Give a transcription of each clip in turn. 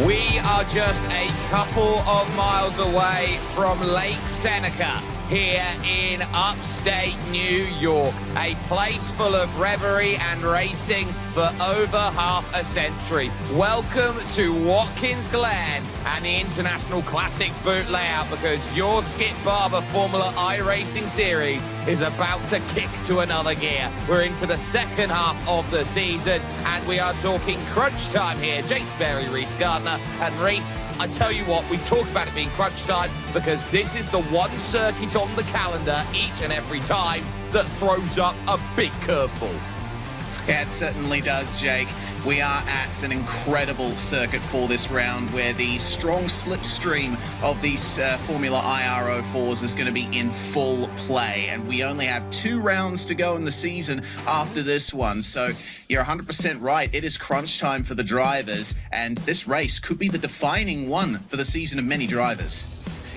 We are just a couple of miles away from Lake Seneca here in upstate New York, a place full of revelry and racing for over half a century. Welcome to Watkins, Glen and the International Classic Boot Layout, because your Skip Barber Formula iRacing series is about to kick to another gear. We're into the second half of the season and we are talking crunch time here. Jace Berry, Reese Gardner, and Reese, I tell you what, we've talked about it being crunch time because this is the one circuit on the calendar each and every time that throws up a big curveball. Yeah, it certainly does, Jake. We are at an incredible circuit for this round where the strong slipstream of these Formula IRO4s is going to be in full play. And we only have 2 rounds to go in the season after this one. So you're 100% right. It is crunch time for the drivers. And this race could be the defining one for the season of many drivers.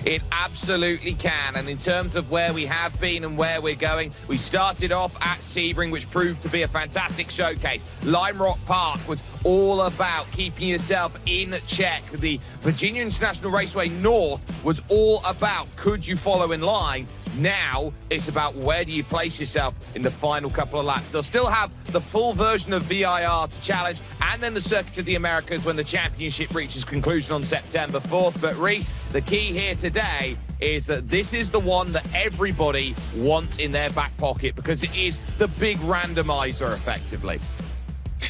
It absolutely can, and in terms of where we have been and where we're going, we started off at Sebring, which proved to be a fantastic showcase. Lime Rock Park was all about keeping yourself in check. The Virginia International Raceway North was all about could you follow in line. Now it's about where do you place yourself in the final couple of laps. They'll still have the full version of VIR to challenge, and then the Circuit of the Americas when the championship reaches conclusion on September 4th. But Reese, the key here today is that this is the one that everybody wants in their back pocket because it is the big randomizer effectively.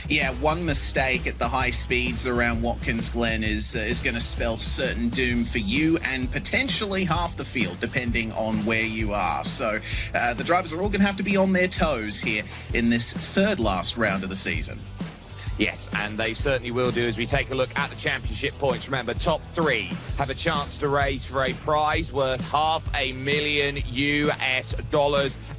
Yeah, one mistake at the high speeds around Watkins Glen is going to spell certain doom for you and potentially half the field, depending on where you are. So the drivers are all going to have to be on their toes here in this third last round of the season. Yes, and they certainly will do as we take a look at the championship points. Remember, top 3 have a chance to race for a prize worth $500,000 US,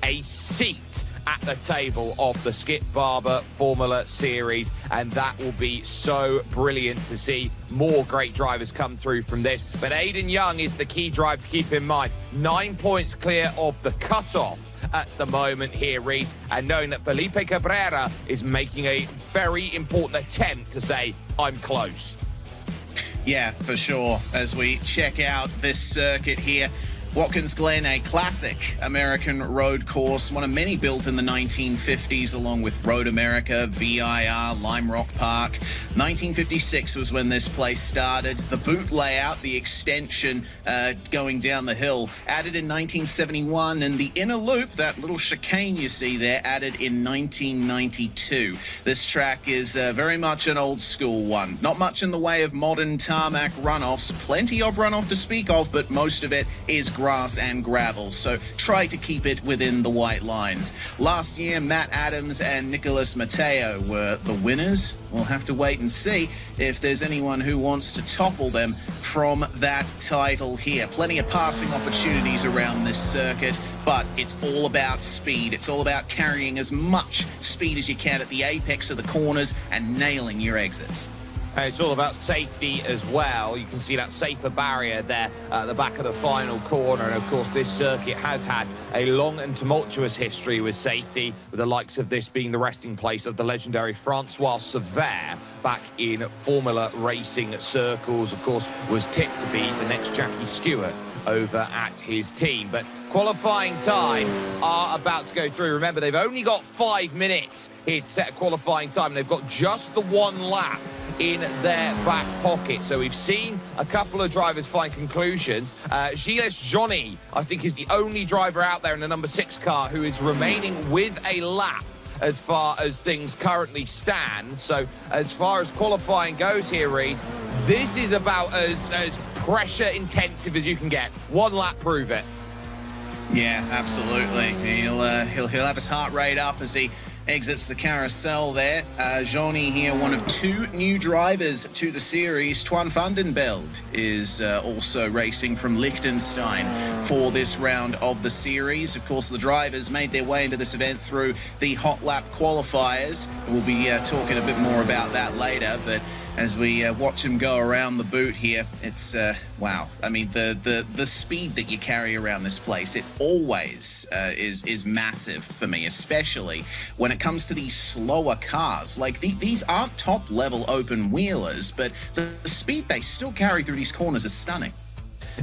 a seat at the table of the Skip Barber Formula Series, and that will be so brilliant to see more great drivers come through from this. But Aiden Young is the key drive to keep in mind. 9 points clear of the cutoff at the moment here, Reese, and knowing that Felipe Cabrera is making a very important attempt to say, I'm close. Yeah, for sure. As we check out this circuit here, Watkins Glen, a classic American road course, one of many built in the 1950s along with Road America, VIR, Lime Rock Park. 1956 was when this place started. The boot layout, the extension going down the hill, added in 1971, and the inner loop, that little chicane you see there, added in 1992. This track is very much an old school one. Not much in the way of modern tarmac runoffs, plenty of runoff to speak of, but most of it is grass and gravel, so try to keep it within the white lines. Last year, Matt Adams and Nicholas Mateo were the winners. We'll have to wait and see if there's anyone who wants to topple them from that title here. Plenty of passing opportunities around this circuit, but it's all about speed. It's all about carrying as much speed as you can at the apex of the corners and nailing your exits. It's all about safety as well. You can see that safer barrier there at the back of the final corner. And, of course, this circuit has had a long and tumultuous history with safety, with the likes of this being the resting place of the legendary Francois Sever back in Formula racing circles. Of course, was tipped to be the next Jackie Stewart over at his team. But qualifying times are about to go through. Remember, they've only got 5 minutes here to set a qualifying time, and they've got just the 1 lap in their back pocket. So we've seen a couple of drivers find conclusions. Gilles Johnny, I think, is the only driver out there in the number 6 car who is remaining with a lap as far as things currently stand. So as far as qualifying goes here, Reese, this is about as pressure intensive as you can get. 1 lap, prove it. Yeah, absolutely. He'll have his heart rate up as he exits the carousel there. Johnny here, one of 2 new drivers to the series. Twan Vandenbeld is also racing from Liechtenstein for this round of the series. Of course, the drivers made their way into this event through the hot lap qualifiers. We'll be talking a bit more about that later, but as we watch him go around the boot here. It's wow. I mean, the speed that you carry around this place, it always is massive for me, especially when it comes to these slower cars. Like these aren't top level open wheelers, but the speed they still carry through these corners is stunning.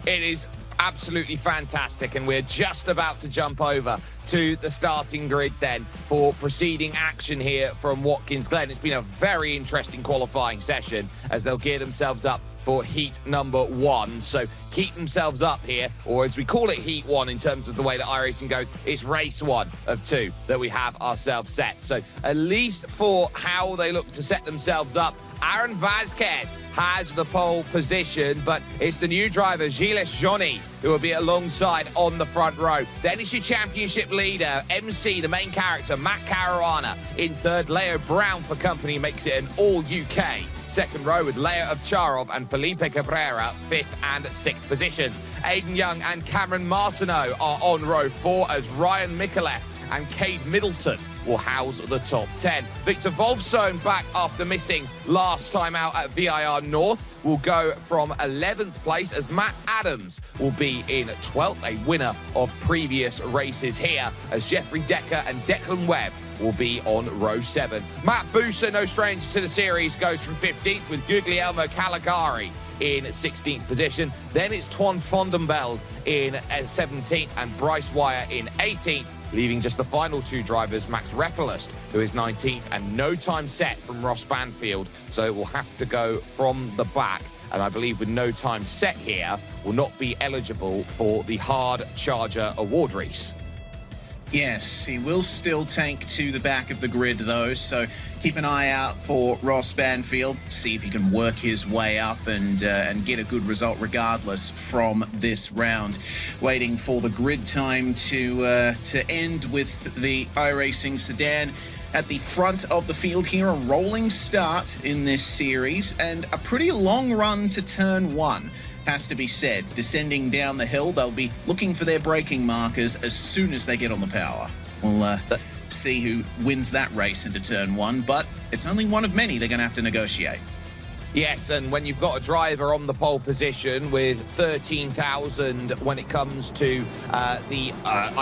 It is absolutely fantastic, and we're just about to jump over to the starting grid then for preceding action here from Watkins Glen. It's been a very interesting qualifying session as they'll gear themselves up for heat number 1. So keep themselves up here, or as we call it, heat 1 in terms of the way that iRacing goes, it's race 1 of 2 that we have ourselves set. So at least for how they look to set themselves up, Aaron Vasquez has the pole position, but it's the new driver, Gilles Johnny, who will be alongside on the front row. Then it's your championship leader, MC, the main character, Matt Caruana. In third, Leo Brown for company makes it an all-UK second row with Leo Ovcharov and Felipe Cabrera, 5th and 6th positions. Aidan Young and Cameron Martineau are on row 4 as Ryan Mikulev and Cade Middleton will house the top 10. Victor Wolfsohn, back after missing last time out at VIR North, will go from 11th place as Matt Adams will be in 12th, a winner of previous races here, as Jeffrey Decker and Declan Webb will be on row 7. Matt Buser, no stranger to the series, goes from 15th with Guglielmo Caligari in 16th position. Then it's Twan Fondenbeld in 17th and Bryce Wire in 18th, leaving just the final 2 drivers, Max Repulist, who is 19th, and no time set from Ross Banfield, so it will have to go from the back, and I believe with no time set here, will not be eligible for the Hard Charger Award race. Yes, he will still tank to the back of the grid, though, so keep an eye out for Ross Banfield. See if he can work his way up and get a good result regardless from this round. Waiting for the grid time to end with the iRacing sedan at the front of the field here. A rolling start in this series and a pretty long run to turn 1. Has to be said. Descending down the hill, they'll be looking for their braking markers as soon as they get on the power. We'll see who wins that race into turn 1, but it's only one of many they're going to have to negotiate. Yes, and when you've got a driver on the pole position with 13,000 when it comes to I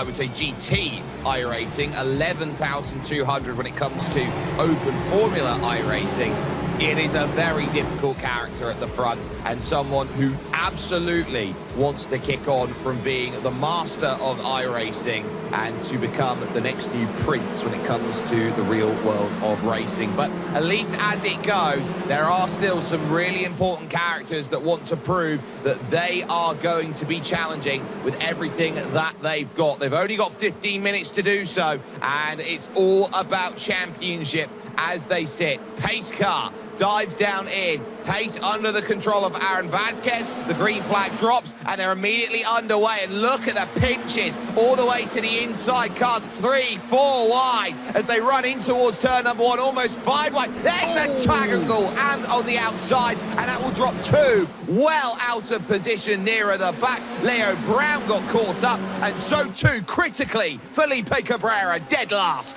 would say GT iRating, 11,200 when it comes to Open Formula iRating, it is a very difficult character at the front and someone who absolutely wants to kick on from being the master of iRacing and to become the next new prince when it comes to the real world of racing. But at least as it goes, there are still some really important characters that want to prove that they are going to be challenging with everything that they've got. They've only got 15 minutes to do so, and it's all about championship as they sit. Pace car dives down in. Pace under the control of Aaron Vasquez. The green flag drops and they're immediately underway. And look at the pinches all the way to the inside. Cars 3, 4 wide as they run in towards turn number 1, almost 5 wide. There's a triangle and on the outside, and that will drop 2 well out of position nearer the back. Leo Brown got caught up, and so too, critically, Felipe Cabrera dead last.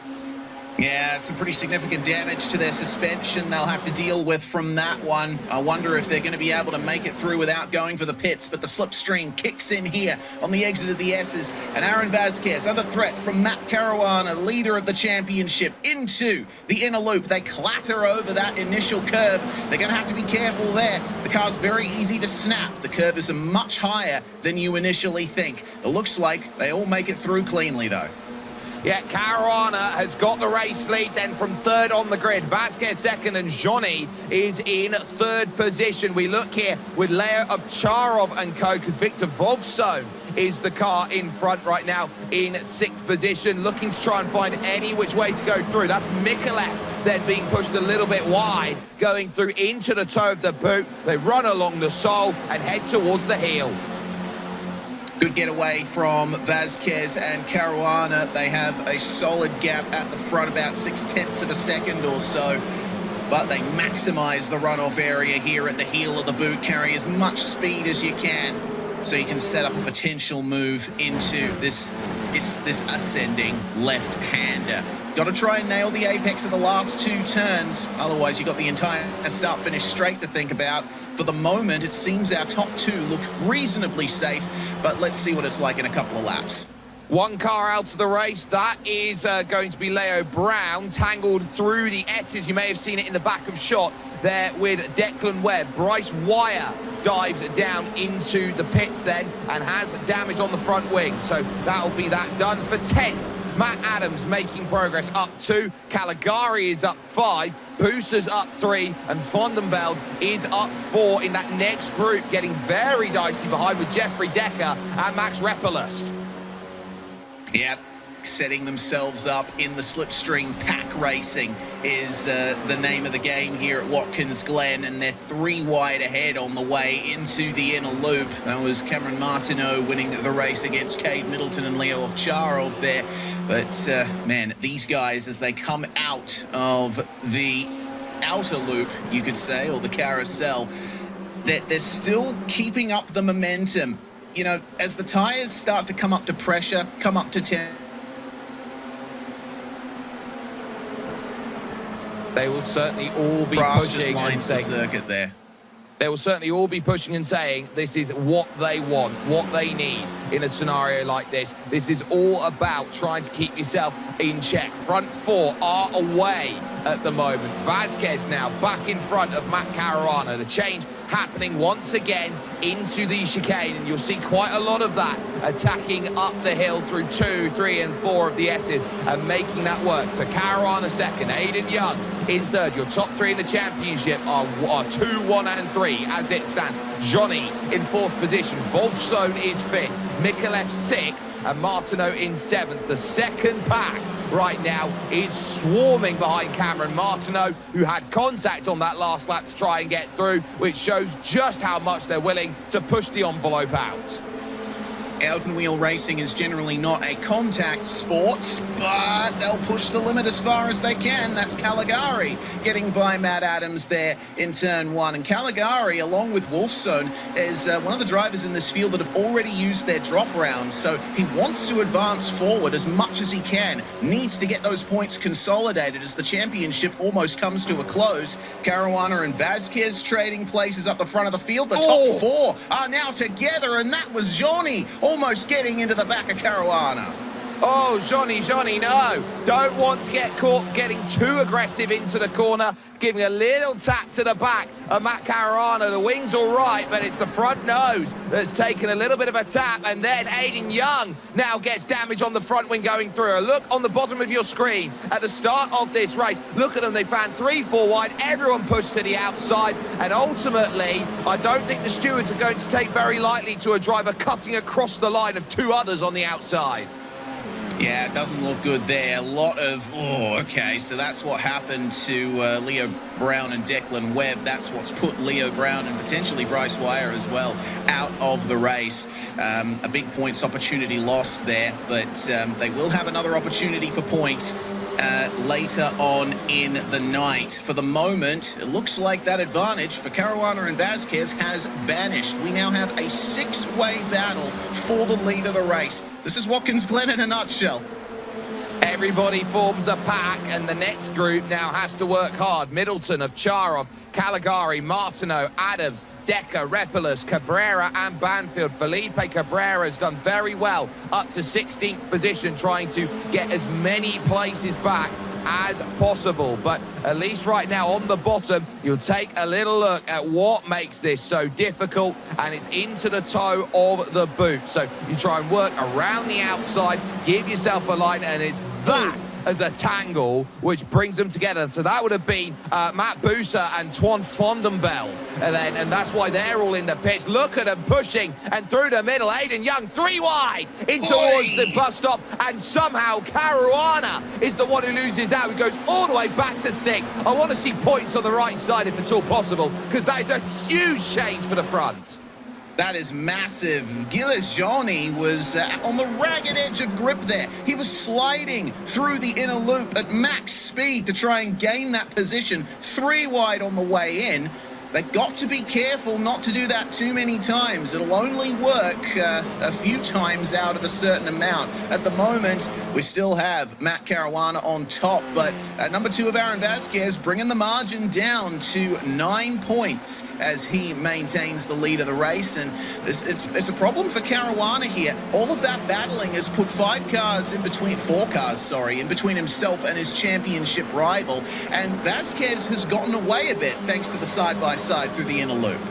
Yeah, some pretty significant damage to their suspension they'll have to deal with from that one. I wonder if they're going to be able to make it through without going for the pits, but the slipstream kicks in here on the exit of the S's, and Aaron Vasquez under threat from Matt Caruana, leader of the championship, into the inner loop. They clatter over that initial curve. They're going to have to be careful there. The car's very easy to snap. The curve is much higher than you initially think. It looks like they all make it through cleanly, though. Yeah, Caruana has got the race lead then from 3rd on the grid. Vasquez 2nd, and Johnny is in 3rd position. We look here with Leo Ovcharov and co, because Victor Wolfsohn is the car in front right now in 6th position, looking to try and find any which way to go through. That's Mikulev then being pushed a little bit wide, going through into the toe of the boot. They run along the sole and head towards the heel. Good getaway from Vasquez and Caruana. They have a solid gap at the front, about 0.6 of a second or so, but they maximize the runoff area here at the heel of the boot. Carry as much speed as you can so you can set up a potential move into this ascending left-hander. Got to try and nail the apex of the last 2 turns. Otherwise, you got the entire start-finish straight to think about. For the moment, it seems our top 2 look reasonably safe, but let's see what it's like in a couple of laps. One car out of the race, that is going to be Leo Brown, tangled through the S's. You may have seen it in the back of shot there with Declan Webb. Bryce Wire dives down into the pits then and has damage on the front wing. So that'll be that done for 10th. Matt Adams making progress up 2. Caligari is up 5. Booster's up 3. And Vondenbeld is up 4 in that next group, getting very dicey behind with Jeffrey Decker and Max Repelust. Yep, setting themselves up in the slipstream. Pack racing is the name of the game here at Watkins Glen, and they're 3 wide ahead on the way into the inner loop. That was Cameron Martineau winning the race against Cade Middleton and Leo Ovcharov there. But, man, these guys, as they come out of the outer loop, you could say, or the carousel, they're still keeping up the momentum. You know, as the tyres start to come up to pressure, come up to 10. They will certainly all be Brass pushing just lines and the saying, circuit there. They will certainly all be pushing and saying this is what they want, what they need in a scenario like this. This is all about trying to keep yourself in check. Front 4 are away at the moment. Vasquez now back in front of Matt Caruana. The change happening once again into the chicane, and you'll see quite a lot of that attacking up the hill through 2, 3 and 4 of the S's and making that work. So Caruana second, Aidan Young in third. Your top 3 in the championship are 2, 1 and 3 as it stands. Johnny in 4th position, Wolfsohn is 5th, Mikulev 6th and Martineau in 7th. The second pack right now is swarming behind Cameron Martineau, who had contact on that last lap to try and get through, which shows just how much they're willing to push the envelope out. Open wheel racing is generally not a contact sport, but they'll push the limit as far as they can. That's Caligari getting by Matt Adams there in turn 1. And Caligari, along with Wolfsohn, is one of the drivers in this field that have already used their drop rounds. So he wants to advance forward as much as he can, needs to get those points consolidated as the championship almost comes to a close. Caruana and Vasquez trading places up the front of the field. The top 4 are now together, and that was Johnny almost getting into the back of Caruana. Oh, Johnny, no. Don't want to get caught getting too aggressive into the corner, giving a little tap to the back of Matt Caruana. The wing's all right, but it's the front nose that's taken a little bit of a tap, and then Aidan Young now gets damage on the front wing going through. Look on the bottom of your screen at the start of this race. Look at them. They found 3, 4 wide. Everyone pushed to the outside, and ultimately, I don't think the stewards are going to take very lightly to a driver cutting across the line of 2 others on the outside. Yeah, it doesn't look good there. A lot of, okay, so that's what happened to Leo Brown and Declan Webb. That's what's put Leo Brown and potentially Bryce Wire as well out of the race. A big points opportunity lost there, but they will have another opportunity for points later on in the night. For the moment, it looks like that advantage for Caruana and Vasquez has vanished. We now have a 6-way battle for the lead of the race. This is Watkins Glen in a nutshell. Everybody forms a pack, and the next group now has to work hard. Middleton, Ovcharov, Caligari, Martineau, Adams, Decker, Repelust, Cabrera and Banfield. Felipe Cabrera has done very well up to 16th position, trying to get as many places back as possible. But at least right now on the bottom, you'll take a little look at what makes this so difficult, and it's into the toe of the boot. So you try and work around the outside, give yourself a line, and it's that as a tangle which brings them together. So that would have been Matt Buser and Twan Vondenbeld, and that's why they're all in the pits. Look at them pushing and through the middle. Aidan Young 3 wide in towards the bus stop, and somehow Caruana is the one who loses out, who goes all the way back to 6th. I want to see points on the right side if it's all possible, because that is a huge change for the front. That is massive. Gilles Johnny was on the ragged edge of grip there. He was sliding through the inner loop at max speed to try and gain that position. 3 wide on the way in. they've got to be careful not to do that too many times. It'll only work a few times out of a certain amount. At the moment, we still have Matt Caruana on top, but number 2 of Aaron Vasquez bringing the margin down to 9 points as he maintains the lead of the race. And it's a problem for Caruana here. All of that battling has put 4 cars in between himself and his championship rival. And Vasquez has gotten away a bit thanks to the side-by-side through the inner loop.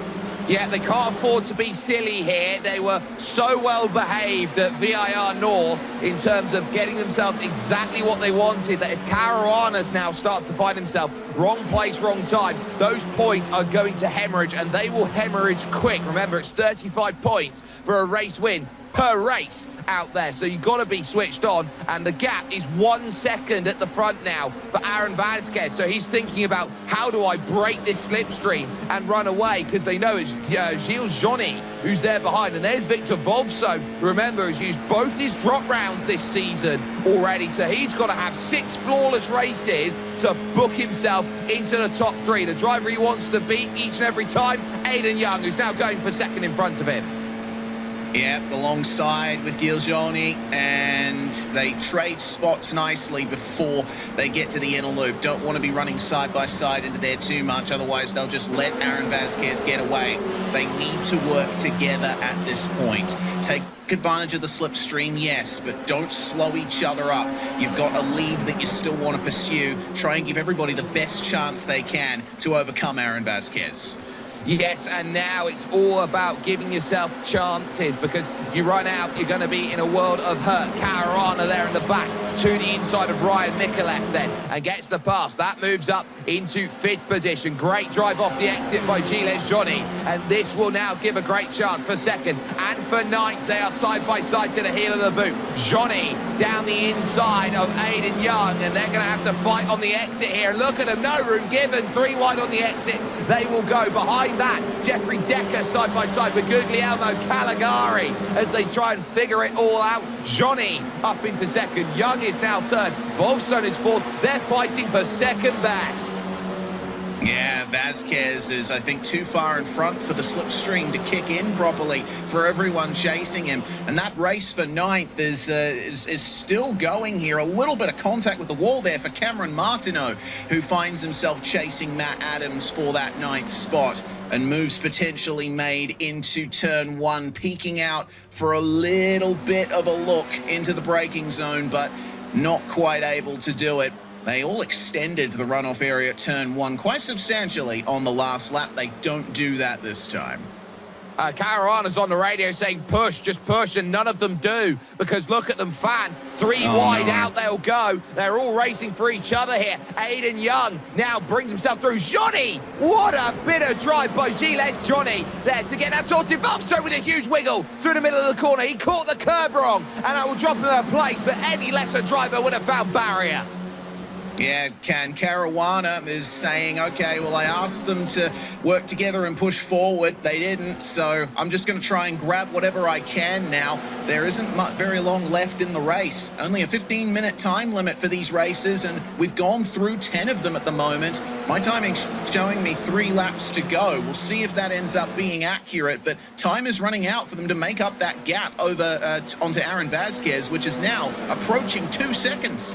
Yeah, they can't afford to be silly here. They were so well behaved at VIR North in terms of getting themselves exactly what they wanted, that if Caruana now starts to find himself wrong place, wrong time, those points are going to hemorrhage, and they will hemorrhage quick. Remember, it's 35 points for a race win per race out there, so you've got to be switched on, and the gap is 1 second at the front now for Aaron Vasquez. So he's thinking about, how do I break this slipstream and run away, because they know it's Gilles Johnny who's there behind. And there's Victor Volso, who, remember, has used both his drop rounds this season already, so he's got to have 6 flawless races to book himself into the top 3. The driver he wants to beat each and every time, Aiden Young, who's now going for second in front of him. Yeah, alongside with Gilgioni, and they trade spots nicely before they get to the inner loop. Don't want to be running side by side into there too much, otherwise they'll just let Aaron Vasquez get away. They need to work together at this point. Take advantage of the slipstream, yes, but don't slow each other up. You've got a lead that you still want to pursue. Try and give everybody the best chance they can to overcome Aaron Vasquez. Yes, and now it's all about giving yourself chances, because if you run out, you're going to be in a world of hurt. Caruana there in the back to the inside of Ryan Nicolette then, and gets the pass. That moves up into 5th position. Great drive off the exit by Gilles Johnny, and this will now give a great chance for 2nd and for 9th. They are side by side to the heel of the boot. Johnny down the inside of Aiden Young, and they're going to have to fight on the exit here. Look at them, no room given, 3 wide on the exit. They will go behind that. Jeffrey Decker side by side with Guglielmo Caligari as they try and figure it all out. Johnny up into 2nd. Young is now 3rd. Volson is 4th. They're fighting for 2nd best. Yeah, Vasquez is, I think, too far in front for the slipstream to kick in properly for everyone chasing him. And that race for 9th is still going here. A little bit of contact with the wall there for Cameron Martineau, who finds himself chasing Matt Adams for that 9th spot, and moves potentially made into turn 1, peeking out for a little bit of a look into the braking zone, but not quite able to do it. They all extended the runoff area at turn 1 quite substantially on the last lap. They don't do that this time. Caruana's on the radio saying push, just push, and none of them do, because look at them fan. 3 wide out they'll go. They're all racing for each other here. Aiden Young now brings himself through. Johnny, what a bit of drive by Gilles Johnny there to get that sorted off. So with a huge wiggle through the middle of the corner. He caught the curb wrong, and that will drop him a place, but any lesser driver would have found barrier. Yeah, Caruana is saying, okay, well, I asked them to work together and push forward. They didn't, so I'm just going to try and grab whatever I can now. There isn't very long left in the race. Only a 15-minute time limit for these races, and we've gone through 10 of them at the moment. My timing's showing me 3 laps to go. We'll see if that ends up being accurate, but time is running out for them to make up that gap over onto Aaron Vasquez, which is now approaching 2 seconds.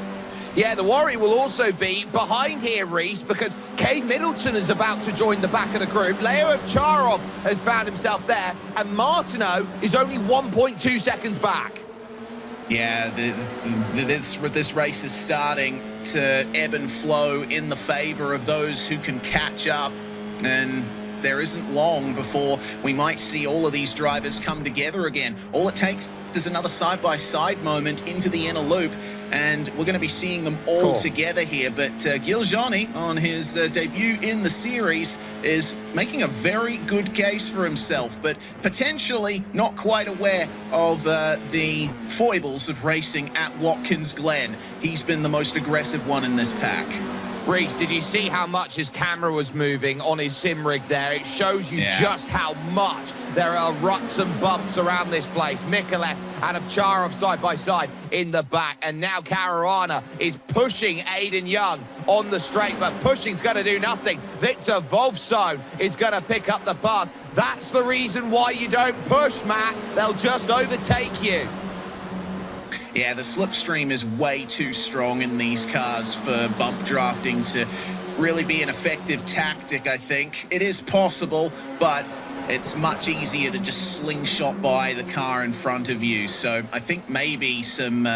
Yeah, the worry will also be behind here, Reese, because Cade Middleton is about to join the back of the group. Leo Ovcharov has found himself there, and Martineau is only 1.2 seconds back. Yeah, this race is starting to ebb and flow in the favor of those who can catch up, and there isn't long before we might see all of these drivers come together again. All it takes is another side-by-side moment into the inner loop, and we're going to be seeing them all together here. But Gilgioni, on his debut in the series, is making a very good case for himself, but potentially not quite aware of the foibles of racing at Watkins Glen. He's been the most aggressive one in this pack. Reece, did you see how much his camera was moving on his sim rig there? It shows you just how much there are ruts and bumps around this place. Mikolev and Ovcharov side by side in the back. And now Caruana is pushing Aiden Young on the straight, but pushing's going to do nothing. Victor Wolfsohn is going to pick up the pass. That's the reason why you don't push, Matt. They'll just overtake you. Yeah, the slipstream is way too strong in these cars for bump drafting to really be an effective tactic, I think. It is possible, but it's much easier to just slingshot by the car in front of you. So I think maybe some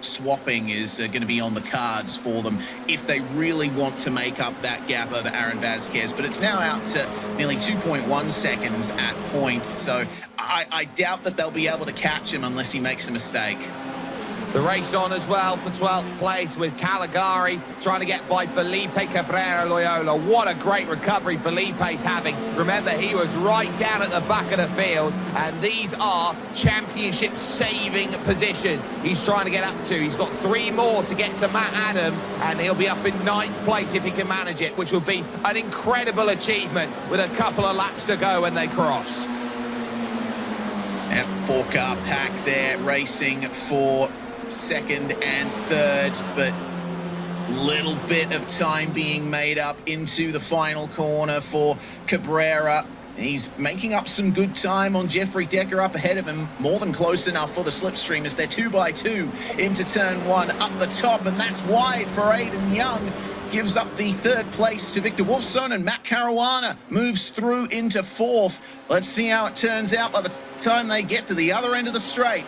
swapping is going to be on the cards for them if they really want to make up that gap over Aaron Vasquez. But it's now out to nearly 2.1 seconds at points. So I doubt that they'll be able to catch him unless he makes a mistake. The race on as well for 12th place with Caligari trying to get by Felipe Cabrera Loyola. What a great recovery Felipe's having. Remember, he was right down at the back of the field, and these are championship-saving positions he's trying to get up to. He's got 3 more to get to Matt Adams, and he'll be up in 9th place if he can manage it, which will be an incredible achievement with a couple of laps to go when they cross. Yep, 4-car pack there, racing for second and third, but little bit of time being made up into the final corner for Cabrera. He's making up some good time on Jeffrey Decker up ahead of him, more than close enough for the slipstream as they're 2x2 into turn 1 up the top, and that's wide for Aiden Young. Gives up the 3rd place to Victor Wolfsohn, and Matt Caruana moves through into 4th. Let's see how it turns out by the time they get to the other end of the straight.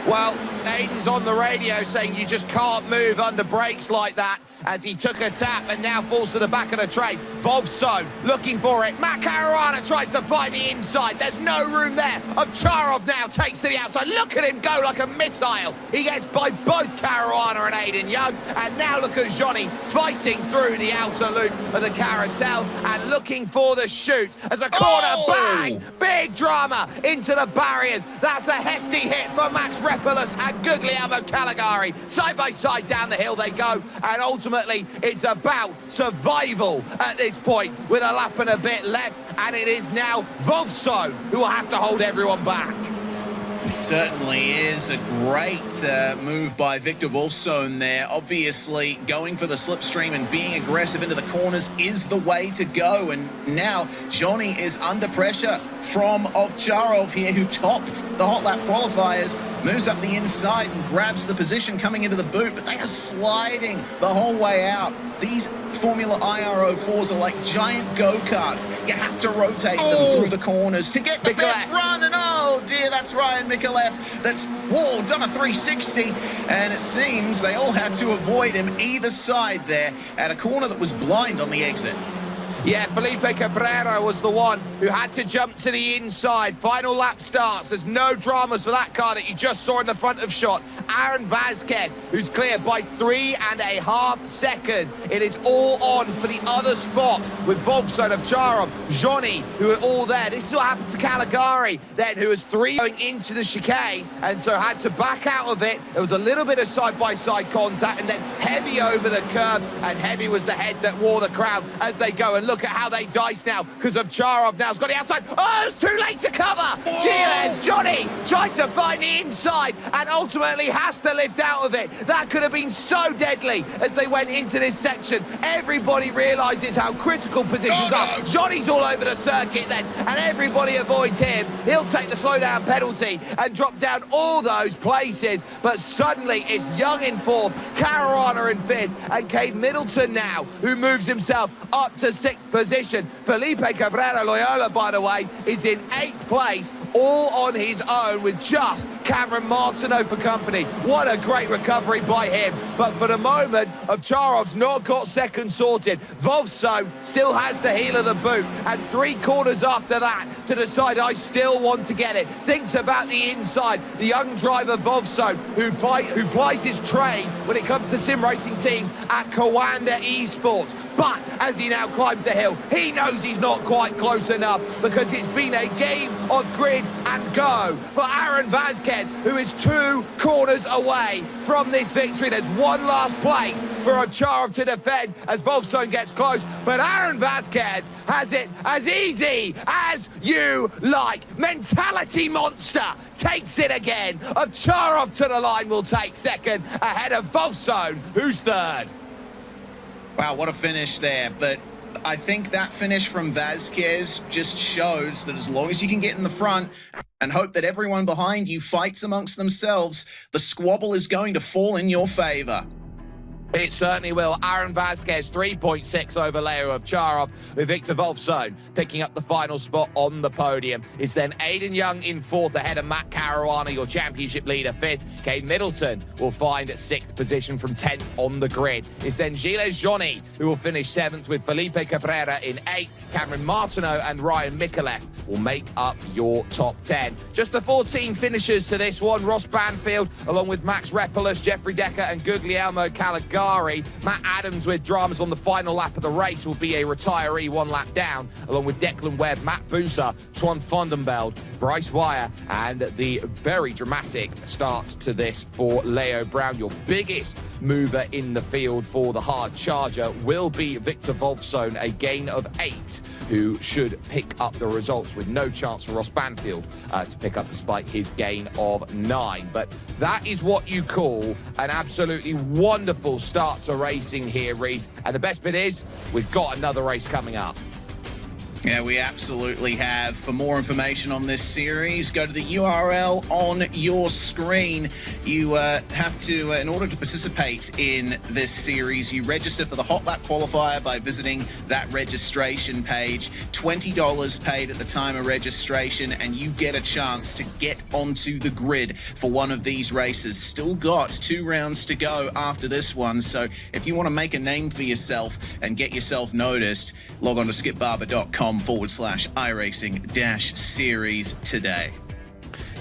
Well, Aiden's on the radio saying you just can't move under brakes like that, as he took a tap and now falls to the back of the train. Wolfsohn looking for it. Matt Caruana tries to find the inside. There's no room there. Ovcharov now takes to the outside. Look at him go like a missile. He gets by both Caruana and Aiden Young. And now look at Johnny fighting through the outer loop of the carousel and looking for the chute as a corner bang. Big drama into the barriers. That's a hefty hit for Max Repulus and Guglielmo Caligari. Side by side down the hill they go, and ultimately it's about survival at this point with a lap and a bit left, and it is now Wolfsohn who will have to hold everyone back. It certainly is a great move by Victor Wolfsohn there. Obviously, going for the slipstream and being aggressive into the corners is the way to go. And now Johnny is under pressure from Ovcharov here, who topped the hot lap qualifiers. Moves up the inside and grabs the position coming into the boot, but they are sliding the whole way out. These Formula IRO4s are like giant go-karts. You have to rotate them through the corners to get the best run. And oh dear, that's Ryan Mikolev. That's, whoa, done a 360. And it seems they all had to avoid him either side there at a corner that was blind on the exit. Yeah, Felipe Cabrera was the one who had to jump to the inside. Final lap starts. There's no dramas for that car that you just saw in the front of shot. Aaron Vasquez, who's cleared by 3.5 seconds. It is all on for the other spot with Wolfsohn, Ovcharov, Johnny, who are all there. This is what happened to Caligari then, who was 3 going into the chicane and so had to back out of it. There was a little bit of side-by-side contact and then Heavy over the curb, and Heavy was the head that wore the crown as they go. And look at how they dice now, because Ovcharov now's got the outside. Oh, it's too late to cover. Cheers, Johnny tried to find the inside and ultimately has to lift out of it. That could have been so deadly as they went into this section. Everybody realizes how critical positions are. Johnny's all over the circuit then, and everybody avoids him. He'll take the slowdown penalty and drop down all those places. But suddenly it's Young in fourth, Caruana in fifth, and Cade Middleton now, who moves himself up to sixth position. Felipe Cabrera Loyola, by the way, is in eighth place, all on his own with just Cameron Martineau for company. What a great recovery by him. But for the moment, Ovcharov's not got second sorted. Wolfsohn still has the heel of the boot, and 3 corners after that to decide I still want to get it. Thinks about the inside. The young driver Wolfsohn, who plies his trade when it comes to sim racing teams at Kawanda Esports. But as he now climbs the hill, he knows he's not quite close enough, because it's been a game of grid and go for Aaron Vasquez, who is 2 corners away from this victory. There's one last place for Ocharov to defend as Wolfson gets close, but Aaron Vasquez has it as easy as you like. Mentality monster takes it again. Ocharov to the line will take second, ahead of Wolfson, who's third. Wow, what a finish there. But I think that finish from Vasquez just shows that as long as you can get in the front and hope that everyone behind you fights amongst themselves, the squabble is going to fall in your favor. It certainly will. Aaron Vasquez, 3.6 over Leo Ovcharov, with Victor Wolfson picking up the final spot on the podium. It's then Aidan Young in fourth, ahead of Matt Caruana, your championship leader, fifth. Kane Middleton will find sixth position from 10th on the grid. It's then Gilles Johnny, who will finish seventh, with Felipe Cabrera in eighth. Cameron Martineau and Ryan Mikulev will make up your top 10. Just the 14 finishers to this one. Ross Banfield, along with Max Repulus, Jeffrey Decker and Guglielmo Caligari. Matt Adams, with dramas on the final lap of the race, will be a retiree 1 lap down, along with Declan Webb, Matt Busa, Twan Vondenbeld, Bryce Wire, and the very dramatic start to this for Leo Brown. Your biggest mover in the field for the hard charger will be Victor Wolfson, a gain of 8, who should pick up the results, with no chance for Ross Banfield to pick up despite his gain of 9. But that is what you call an absolutely wonderful start to racing here, Reese. And the best bit is, we've got another race coming up. Yeah, we absolutely have. For more information on this series, go to the URL on your screen. You have to, in order to participate in this series, you register for the Hot Lap Qualifier by visiting that registration page. $20 paid at the time of registration, and you get a chance to get onto the grid for one of these races. Still got 2 rounds to go after this one, so if you want to make a name for yourself and get yourself noticed, log on to skipbarber.com/iRacing-series today.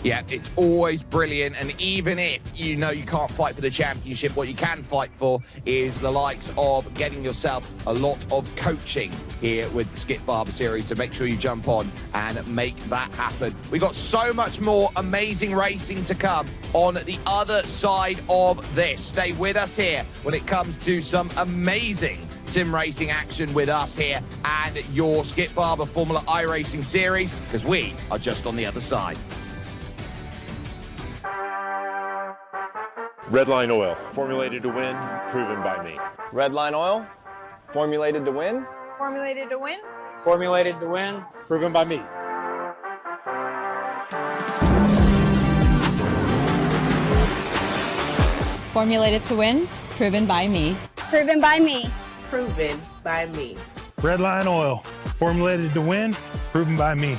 Yeah, it's always brilliant, and even if you know you can't fight for the championship, what you can fight for is the likes of getting yourself a lot of coaching here with the Skip Barber series, so make sure you jump on and make that happen. We got so much more amazing racing to come on the other side of this. Stay with us here when it comes to some amazing sim racing action with us here and your Skip Barber Formula iRacing series, because we are just on the other side. Redline oil, formulated to win, proven by me. Redline oil, formulated to win. Formulated to win. Formulated to win, proven by me. Formulated to win, proven by me. Proven by me. Proven by me. Redline oil, formulated to win, proven by me.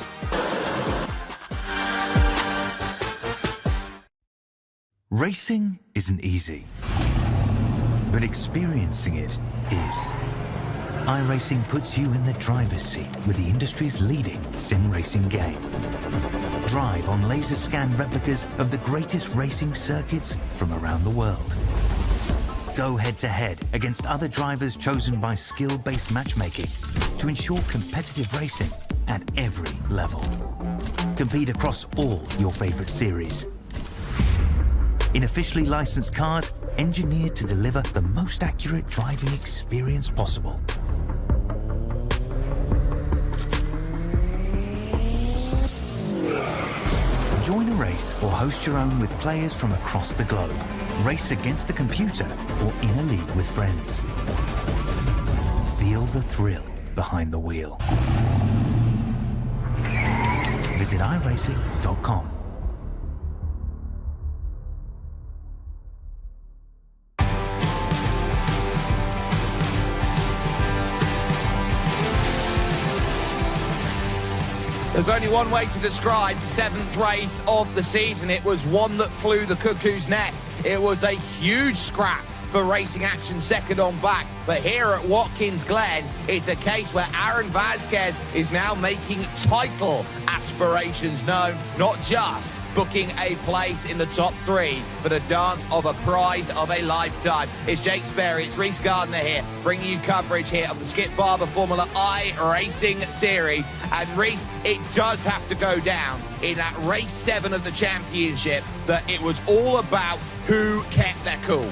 Racing isn't easy, but experiencing it is. iRacing puts you in the driver's seat with the industry's leading sim racing game. Drive on laser scan replicas of the greatest racing circuits from around the world. Go head-to-head against other drivers chosen by skill-based matchmaking to ensure competitive racing at every level. Compete across all your favorite series. In officially licensed cars, engineered to deliver the most accurate driving experience possible. Join a race or host your own with players from across the globe. Race against the computer or in a league with friends. Feel the thrill behind the wheel. Visit iRacing.com. There's only one way to describe the 7th race of the season. It was one that flew the cuckoo's nest. It was a huge scrap for Racing Action second on back. But here at Watkins Glen, it's a case where Aaron Vasquez is now making title aspirations known, not just booking a place in the top 3 for the dance of a prize of a lifetime. It's Jake Sperry, it's Reese Gardner here, bringing you coverage here of the Skip Barber Formula iRacing series. And Reese, it does have to go down in that race 7 of the championship that it was all about who kept their cool.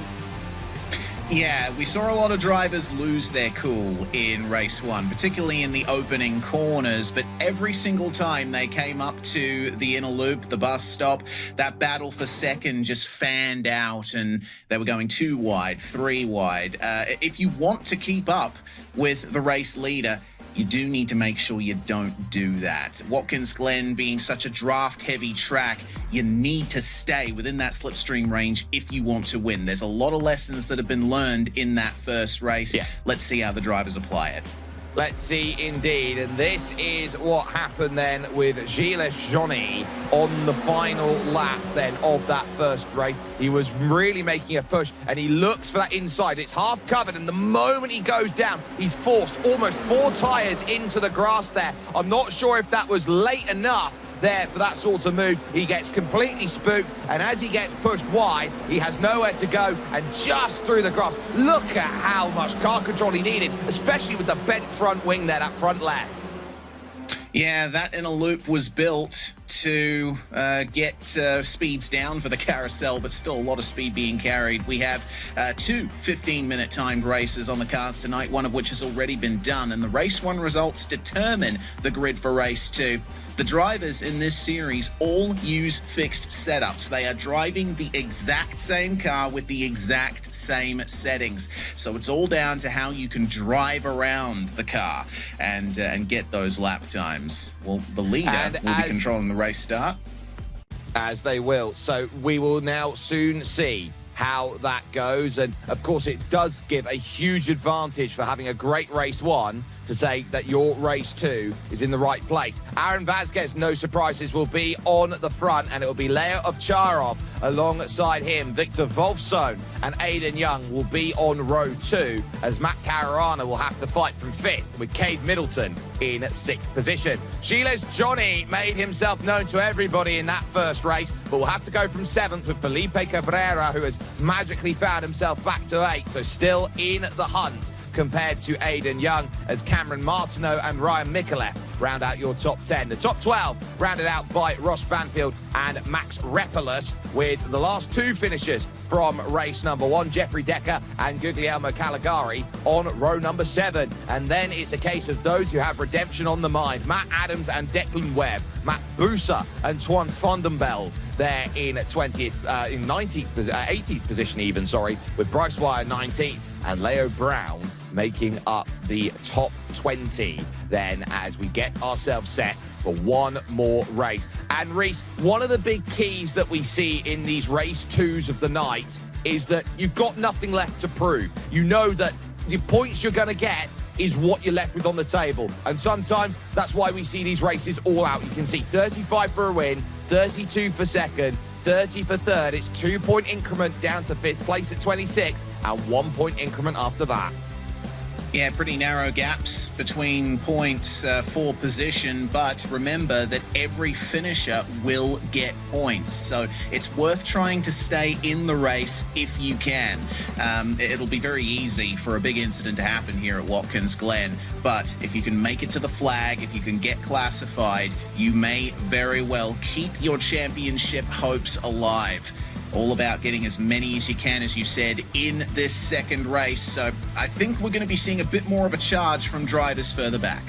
Yeah, we saw a lot of drivers lose their cool in race 1, particularly in the opening corners, but every single time they came up to the inner loop, the bus stop, that battle for second just fanned out and they were going 2 wide, 3 wide. If you want to keep up with the race leader, you do need to make sure you don't do that. Watkins Glen being such a draft-heavy track, you need to stay within that slipstream range if you want to win. There's a lot of lessons that have been learned in that first race. Yeah. Let's see how the drivers apply it. Let's see indeed, and this is what happened then with Gilles Johnny on the final lap then of that first race. He was really making a push and he looks for that inside. It's half covered, and the moment he goes down, he's forced almost 4 tyres into the grass there. I'm not sure if that was late enough there for that sort of move. He gets completely spooked, and as he gets pushed wide, he has nowhere to go and just through the grass. Look at how much car control he needed, especially with the bent front wing there, that front left. Yeah, that inner loop was built to get speeds down for the carousel, but still a lot of speed being carried. We have 2 15-minute timed races on the cards tonight, one of which has already been done, and the race 1 results determine the grid for race 2. The drivers in this series all use fixed setups. They are driving the exact same car with the exact same settings. So it's all down to how you can drive around the car and get those lap times. Well, the leader will be controlling the race start. As they will. So we will now soon see how that goes. And of course, it does give a huge advantage for having a great race 1 to say that your race 2 is in the right place. Aaron Vasquez, no surprises, will be on the front, and it will be Leo Ovcharov alongside him. Victor Wolfsohn and Aidan Young will be on row 2, as Matt Caruana will have to fight from 5th, with Cade Middleton in 6th position. Gilles Johnny made himself known to everybody in that first race, but will have to go from 7th with Felipe Cabrera, who has magically found himself back to 8th, so still in the hunt compared to Aidan Young, as Cameron Martineau and Ryan Mikulev round out your top 10. The top 12 rounded out by Ross Banfield and Max Repolus, with the last 2 finishers from race number 1, Jeffrey Decker and Guglielmo Caligari on row number 7. And then it's a case of those who have redemption on the mind. Matt Adams and Declan Webb, Matt Busa and Twan Vondenbeld there in 20th, in 18th position even, with Bryce Wire 19th and Leo Brown making up the top 20 then, as we get ourselves set for one more race. And Reese, one of the big keys that we see in these race 2s of the night is that you've got nothing left to prove. You know that the points you're going to get is what you're left with on the table. And sometimes that's why we see these races all out. You can see 35 for a win, 32 for second, 30 for third. It's 2-point increment down to 5th place at 26 and 1-point increment after that. Yeah, pretty narrow gaps between points for position, but remember that every finisher will get points, so it's worth trying to stay in the race if you can. It'll be very easy for a big incident to happen here at Watkins Glen, but if you can make it to the flag, if you can get classified, you may very well keep your championship hopes alive. All about getting as many as you can, as you said, in this second race. So I think we're going to be seeing a bit more of a charge from drivers further back.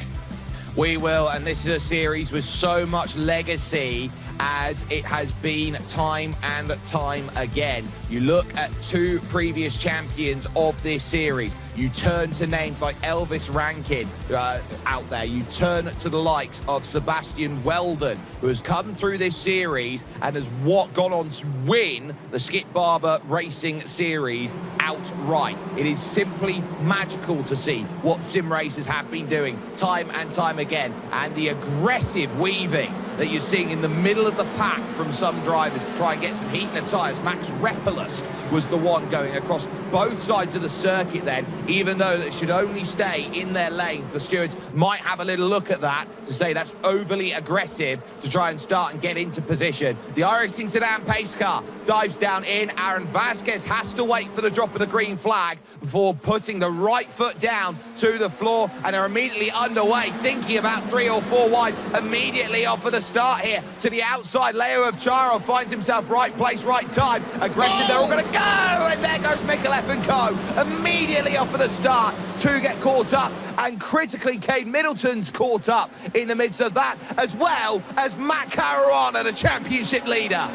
We will, and this is a series with so much legacy, as it has been time and time again. You look at 2 previous champions of this series. You turn to names like Elvis Rankin out there. You turn to the likes of Sebastian Weldon, who has come through this series and has gone on to win the Skip Barber Racing Series outright. It is simply magical to see what sim racers have been doing time and time again, and the aggressive weaving that you're seeing in the middle of the pack from some drivers to try and get some heat in the tyres. Max Repulus was the one going across both sides of the circuit then, even though they should only stay in their lanes. The stewards might have a little look at that to say that's overly aggressive to try and start and get into position. The iRacing sedan pace car dives down in. Aaron Vasquez has to wait for the drop of the green flag before putting the right foot down to the floor, and are immediately underway, thinking about 3 or 4 wide, immediately off of the start here to the outside. Leo Ovcharov finds himself right place, right time, aggressive. They're all going to go, and there goes Mikolev and Co. Immediately off of the start. 2 get caught up, and critically, Cade Middleton's caught up in the midst of that, as well as Matt Caruana, the championship leader.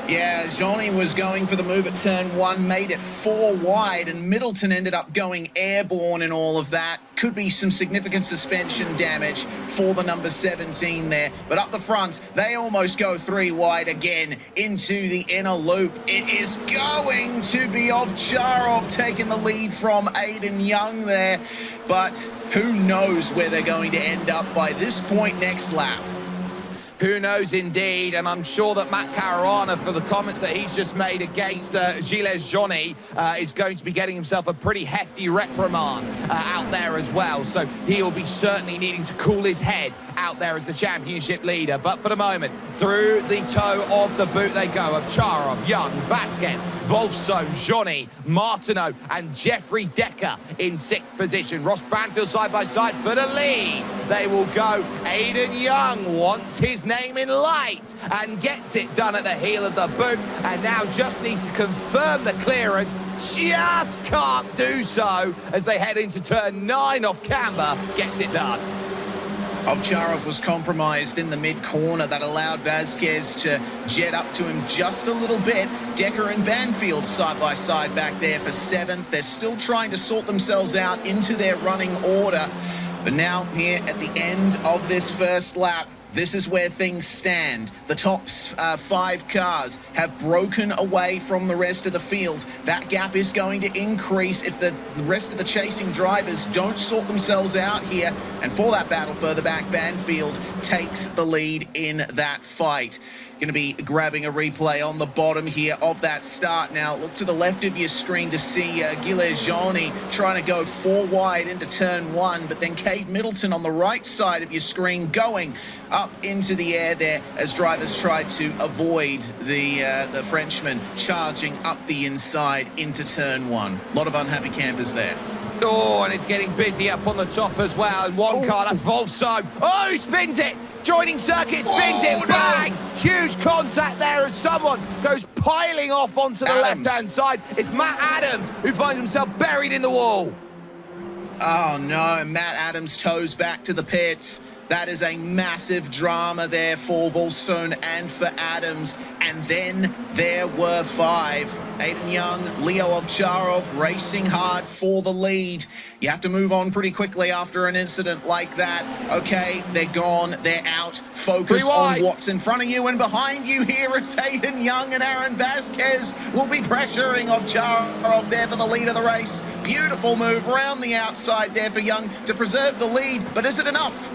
Yeah, Johnny was going for the move at turn 1, made it 4 wide, and Middleton ended up going airborne in all of that. Could be some significant suspension damage for the number 17 there. But up the front, they almost go 3 wide again into the inner loop. It is going to be Ovcharov taking the lead from Aiden Young there. But who knows where they're going to end up by this point next lap. Who knows indeed, and I'm sure that Matt Caruana, for the comments that he's just made against Gilles Johnny, is going to be getting himself a pretty hefty reprimand out there as well. So he'll be certainly needing to cool his head out there as the championship leader. But for the moment, through the toe of the boot they go, of Charov, Young, Vasquez, Wolfson, Johnny, Martineau, and Jeffrey Decker in 6th position. Ross Banfield side by side for the lead. They will go. Aiden Young wants his name in lights and gets it done at the heel of the boot, and now just needs to confirm the clearance. Just can't do so as they head into turn 9 off camber. Gets it done. Ovcharov was compromised in the mid-corner. That allowed Vasquez to jet up to him just a little bit. Decker and Banfield side by side back there for 7th. They're still trying to sort themselves out into their running order. But now here at the end of this first lap, this is where things stand. The top 5 cars have broken away from the rest of the field. That gap is going to increase if the rest of the chasing drivers don't sort themselves out here. And for that battle further back, Banfield takes the lead in that fight. Going to be grabbing a replay on the bottom here of that start. Now look to the left of your screen to see Gilles Johnny trying to go 4 wide into turn 1, but then Cade Middleton on the right side of your screen going up into the air there as drivers tried to avoid the Frenchman charging up the inside into turn 1. A lot of unhappy campers there. Oh, and it's getting busy up on the top as well. And one car, that's Wolfson. Oh, he spins it. Joining circuit, spins it, bang! No. Huge contact there as someone goes piling off onto the left-hand side. It's Matt Adams who finds himself buried in the wall. Oh no, Matt Adams toes back to the pits. That is a massive drama there for Wolfson and for Adams. And then there were 5. Aiden Young, Leo Ovcharov racing hard for the lead. You have to move on pretty quickly after an incident like that. Okay, they're gone, they're out. Focus on what's in front of you and behind you here is Aiden Young, and Aaron Vasquez will be pressuring Ovcharov there for the lead of the race. Beautiful move around the outside there for Young to preserve the lead, but is it enough?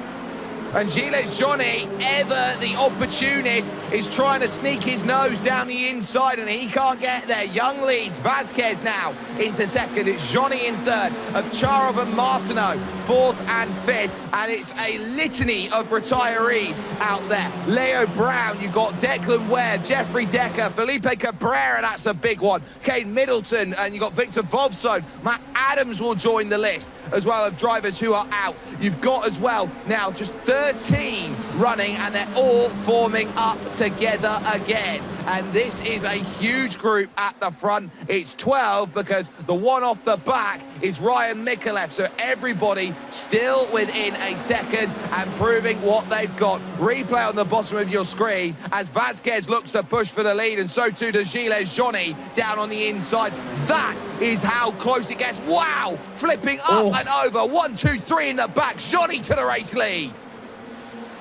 And Gilles Johnny, ever the opportunist, is trying to sneak his nose down the inside, and he can't get there. Young leads. Vasquez now into 2nd. It's Johnny in 3rd. Ovcharov and Martineau 4th and 5th. And it's a litany of retirees out there. Leo Brown, you've got Declan Webb, Jeffrey Decker, Felipe Cabrera, that's a big one. Cade Middleton, and you've got Victor Wolfson. Matt Adams will join the list as well of drivers who are out. You've got as well now just 13 running, and they're all forming up together again. And this is a huge group at the front. It's 12 because the one off the back is Ryan Mikolev. So everybody still within a second and proving what they've got. Replay on the bottom of your screen as Vasquez looks to push for the lead, and so too does Gilles Johnny down on the inside. That is how close it gets. Wow, flipping up and over. 1, 2, 3 in the back. Johnny to the race lead.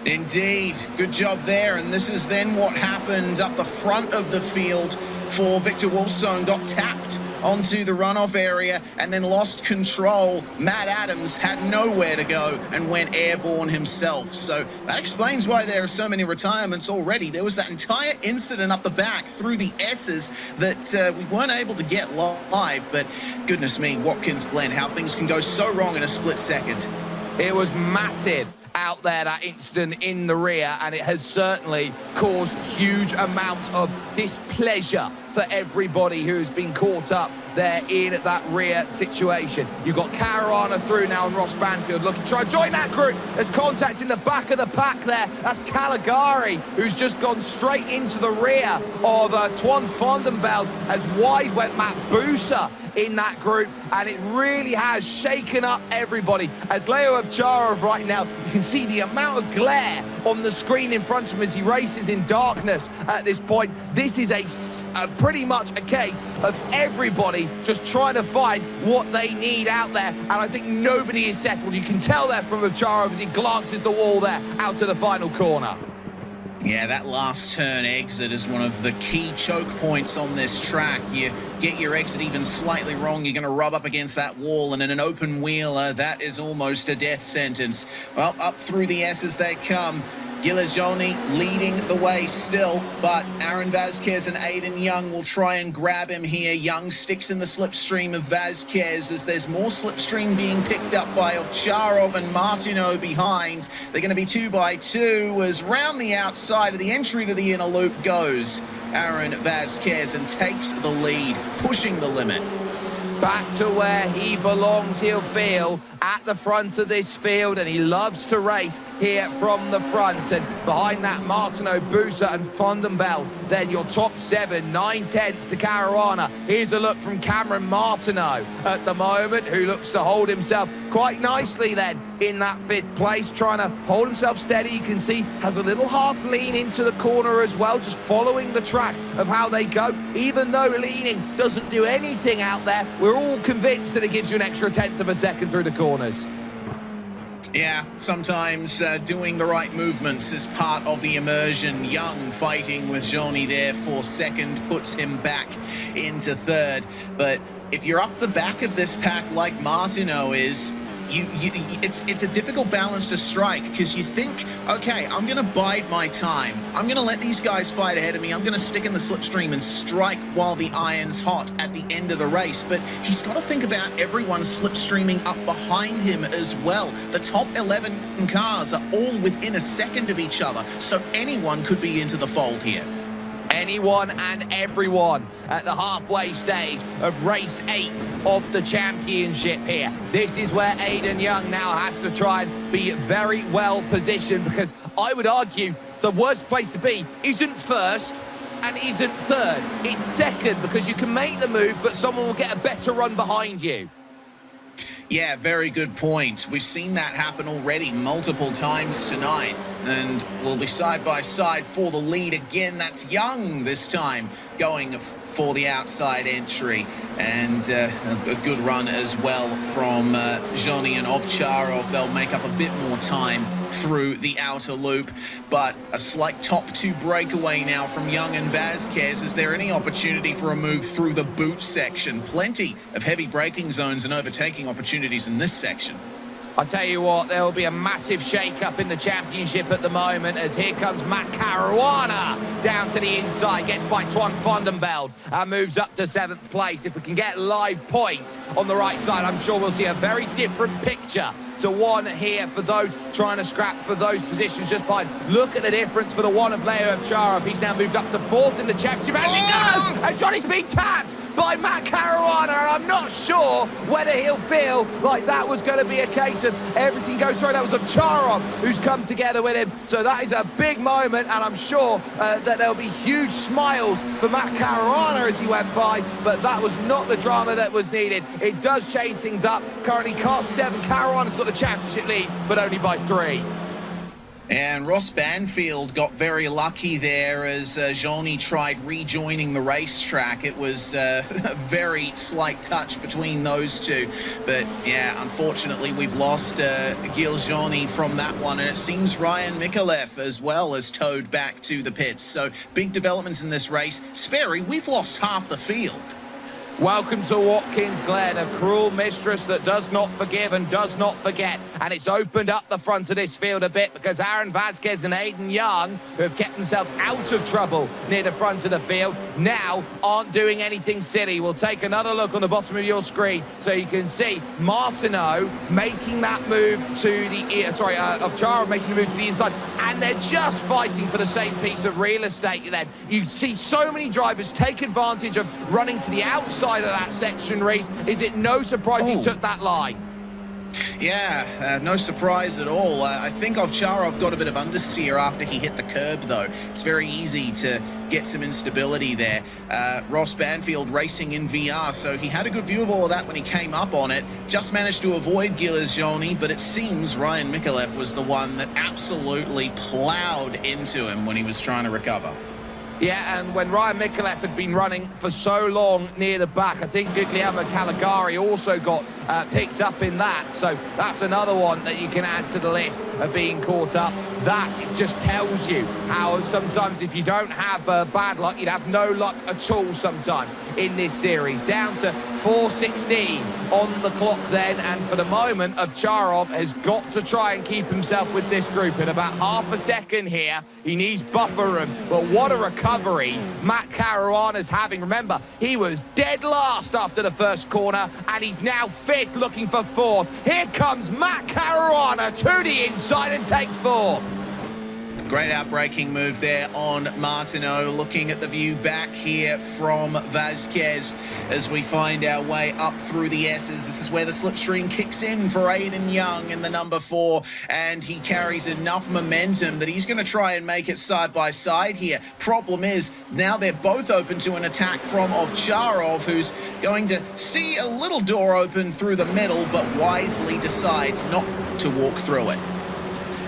Indeed, good job there, and this is then what happened up the front of the field for Victor Wolfson. Got tapped onto the runoff area and then lost control. Matt Adams had nowhere to go and went airborne himself. So that explains why there are so many retirements already. There was that entire incident up the back through the S's that we weren't able to get live. But goodness me, Watkins, Glen, how things can go so wrong in a split second. It was massive out there, that incident in the rear, and it has certainly caused huge amounts of displeasure for everybody who's been caught up there in that rear situation. You've got Caruana through now and Ross Banfield looking to try and join that group. There's contact in the back of the pack there. That's Caligari, who's just gone straight into the rear of Twan Vondenbelt, as wide went Matt Busa in that group, and it really has shaken up everybody. As Leo Ovcharov right now, you can see the amount of glare on the screen in front of him as he races in darkness at this point. This is a pretty much a case of everybody just trying to find what they need out there, and I think nobody is settled. You can tell that from Ovcharov as he glances the wall there out to the final corner. Yeah, that last turn exit is one of the key choke points on this track. You get your exit even slightly wrong, you're going to rub up against that wall, and in an open wheeler, that is almost a death sentence. Well, up through the S's they come. Gilajoni leading the way still, but Aaron Vasquez and Aiden Young will try and grab him here. Young sticks in the slipstream of Vasquez as there's more slipstream being picked up by Ovcharov and Martineau behind. They're going to be 2 by 2 as round the outside of the entry to the inner loop goes Aaron Vasquez and takes the lead, pushing the limit. Back to where he belongs, he'll feel, at the front of this field, and he loves to race here from the front. And behind that, Martineau, Busa and Vondenbelt. Then your top 7, 9/10 to Caruana. Here's a look from Cameron Martineau at the moment, who looks to hold himself quite nicely then in that 5th place, trying to hold himself steady. You can see has a little half lean into the corner as well, just following the track of how they go. Even though leaning doesn't do anything out there, we're all convinced that it gives you an extra 1/10 of a second through the corners. Yeah, sometimes doing the right movements is part of the immersion. Young fighting with Johnny there for 2nd, puts him back into 3rd. But if you're up the back of this pack like Martineau is, it's a difficult balance to strike, because you think, okay, I'm going to bide my time. I'm going to let these guys fight ahead of me. I'm going to stick in the slipstream and strike while the iron's hot at the end of the race. But he's got to think about everyone slipstreaming up behind him as well. The top 11 cars are all within a second of each other, so anyone could be into the fold here. Anyone and everyone at the halfway stage of race 8 of the championship here. This is where Aiden Young now has to try and be very well positioned, because I would argue the worst place to be isn't 1st and isn't 3rd. It's 2nd, because you can make the move, but someone will get a better run behind you. Yeah, very good point. We've seen that happen already multiple times tonight, and we'll be side by side for the lead again. That's Young this time going for the outside entry, and a good run as well from Johnny and Ovcharov. They'll make up a bit more time through the outer loop, but a slight top 2 breakaway now from Young and Vasquez. Is there any opportunity for a move through the boot section? Plenty of heavy braking zones and overtaking opportunities in this section. I'll tell you what, there will be a massive shake-up in the championship at the moment, as here comes Matt Caruana down to the inside, gets by Twan Vondenbelt and moves up to 7th place. If we can get live points on the right side, I'm sure we'll see a very different picture to one here for those trying to scrap for those positions just by. Look at the difference for the one of Leo Ovcharov. He's now moved up to 4th in the championship. And he goes! And Johnny's been tapped by Matt Caruana, and I'm not sure whether he'll feel like that was going to be a case of everything goes through. That was Ovcharov who's come together with him, so that is a big moment, and I'm sure that there'll be huge smiles for Matt Caruana as he went by, but that was not the drama that was needed. It does change things up. Currently car 7, Caruana's got the championship lead, but only by 3. And Ross Banfield got very lucky there as Johnny tried rejoining the racetrack. It was a very slight touch between those two. But yeah, unfortunately, we've lost Gil Johnny from that one. And it seems Ryan Mikulev as well as towed back to the pits. So big developments in this race. Sperry, we've lost half the field. Welcome to Watkins, Glen, a cruel mistress that does not forgive and does not forget. And it's opened up the front of this field a bit because Aaron Vasquez and Aiden Young, who have kept themselves out of trouble near the front of the field, now aren't doing anything silly. We'll take another look on the bottom of your screen so you can see Martineau making that move to the... Ovcharov making the move to the inside. And they're just fighting for the same piece of real estate then. You see so many drivers take advantage of running to the outside of that section, Reese. Is it no surprise he took that line? Yeah, no surprise at all. I think Ovcharov got a bit of understeer after he hit the curb, though. It's very easy to get some instability there. Ross Banfield racing in VR, so he had a good view of all of that when he came up on it. Just managed to avoid Gilles-Jauny, but it seems Ryan Mikulev was the one that absolutely plowed into him when he was trying to recover. Yeah, and when Ryan Mikulev had been running for so long near the back, I think Guglielmo Caligari also got picked up in that. So that's another one that you can add to the list of being caught up. That just tells you how sometimes if you don't have bad luck, you'd have no luck at all sometimes in this series. Down to 4:16 on the clock then, and for the moment, Ovcharov has got to try and keep himself with this group in about half a second here. He needs buffer room, but what a recovery Matt Caruana's having. Remember, he was dead last after the first corner, and he's now fifth looking for fourth. Here comes Matt Caruana to the inside and takes fourth. Great outbraking move there on Martineau. Looking at the view back here from Vasquez as we find our way up through the S's. This is where the slipstream kicks in for Aiden Young in the number 4, and he carries enough momentum that he's going to try and make it side by side here. Problem is, now they're both open to an attack from Ovcharov, who's going to see a little door open through the middle, but wisely decides not to walk through it.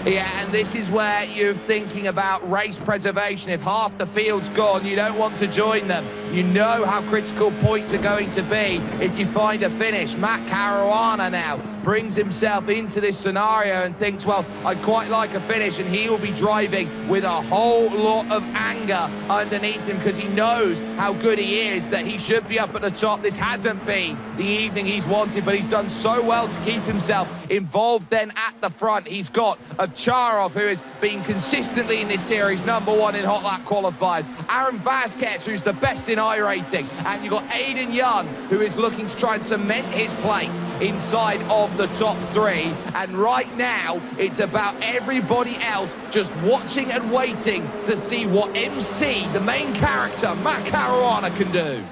Yeah, and this is where you're thinking about race preservation. If half the field's gone, you don't want to join them. You know how critical points are going to be if you find a finish. Matt Caruana now brings himself into this scenario and thinks, well, I'd quite like a finish, and he will be driving with a whole lot of anger underneath him because he knows how good he is, that he should be up at the top. This hasn't been the evening he's wanted, but he's done so well to keep himself involved then at the front. He's got Ovcharov, who has been consistently in this series #1 in hot lap qualifiers. Aaron Vasquez, who's the best in iRacing. And you've got Aiden Young, who is looking to try and cement his place inside of the top 3. And right now, it's about everybody else just watching and waiting to see what MC, the main character, Matt Caruana, can do.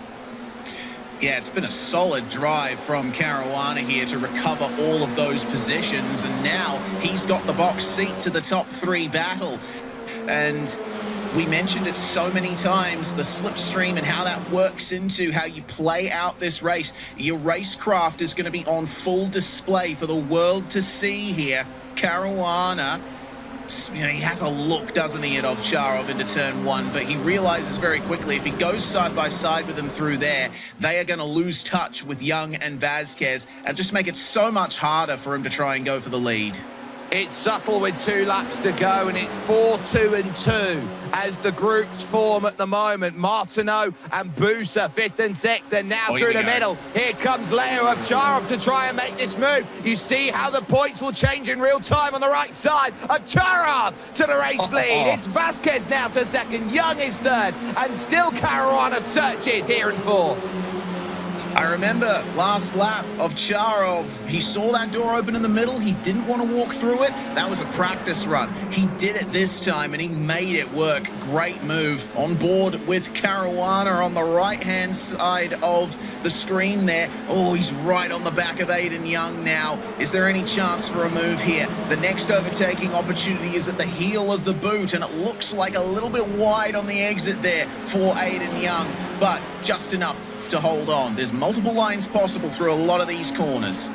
Yeah, it's been a solid drive from Caruana here to recover all of those positions, and now he's got the box seat to the top 3 battle. And we mentioned it so many times, the slipstream and how that works into how you play out this race. Your racecraft is going to be on full display for the world to see here. Caruana, you know, he has a look, doesn't he, at Ovcharov into turn 1, but he realizes very quickly if he goes side by side with them through there, they are going to lose touch with Young and Vasquez and just make it so much harder for him to try and go for the lead. It's subtle with 2 laps to go, and it's 4-2-2 as the groups form at the moment. Martineau and Busa, 5th and 6th, and now through the middle. Here comes Leo Ovcharov to try and make this move. You see how the points will change in real time on the right side. Ovcharov to the race lead. It's Vasquez now to 2nd, Young is 3rd, and still Caruana searches here in 4th. I remember last lap of Ovcharov, he saw that door open in the middle. He didn't want to walk through it. That was a practice run. He did it this time, and he made it work. Great move on board with Caruana on the right-hand side of the screen there. Oh, he's right on the back of Aiden Young now. Is there any chance for a move here? The next overtaking opportunity is at the heel of the boot, and it looks like a little bit wide on the exit there for Aiden Young, but just enough to hold on. There's multiple lines possible through a lot of these corners.